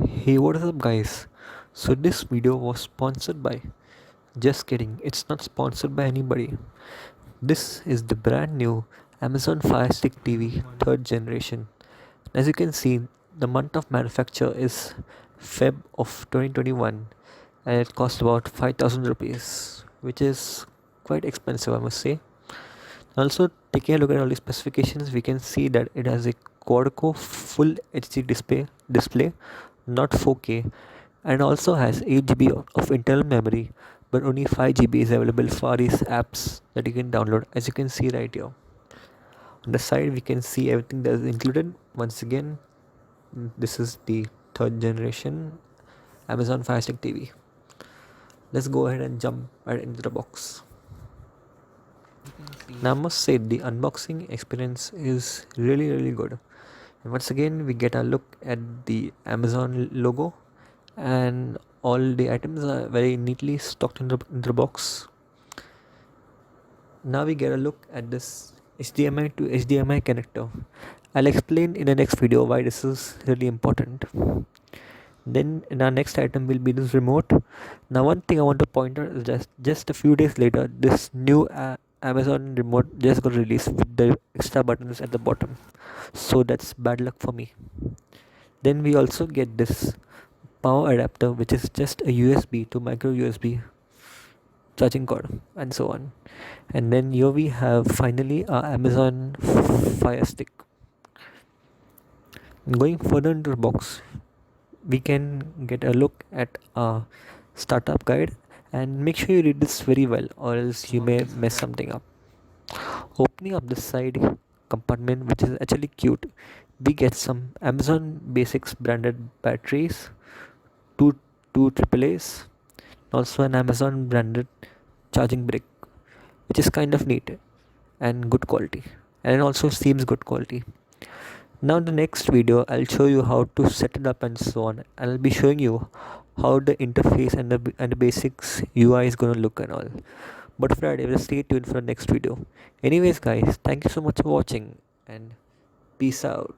Hey, what is up, guys? So, this video was sponsored by. Just kidding, it's not sponsored by anybody. This is the brand new Amazon Fire Stick TV third generation. As you can see, the month of manufacture is Feb of 2021 and it cost about 5000 rupees, which is quite expensive, I must say. Also, taking a look at all the specifications, we can see that it has a quad-core full HD display, not 4K, and also has 8 GB of internal memory, but only 5 GB is available for these apps that you can download, as you can see right here. On the side, we can see everything that is included. Once again, this is the third generation Amazon Fire Stick TV. Let's go ahead and jump right into the box. Now, I must say the unboxing experience is really good. And once again, we get a look at the Amazon logo, and all the items are very neatly stocked in the box. Now we get a look at this HDMI to HDMI connector. I'll explain in the next video why this is really important. Then in our next item will be this remote. Now one thing I want to point out is just a few days later, this new Amazon remote just got released with the extra buttons at the bottom. So that's bad luck for me. Then we also get this power adapter, which is just a USB to micro USB charging cord and so on. And then here we have finally our Amazon Fire Stick. Going further into the box, we can get a look at our startup guide, and make sure you read this very well or else you may mess something up. Opening up the side compartment, which is actually cute, we get some Amazon Basics branded batteries, two AAA's, also an Amazon branded charging brick, which is kind of neat and good quality, and it also seems good quality. Now in the next video I'll show you how to set it up and so on, and I'll be showing you how the interface and the basics UI is gonna look and all. But for that, I will stay tuned for the next video. Anyways guys, thank you so much for watching and peace out.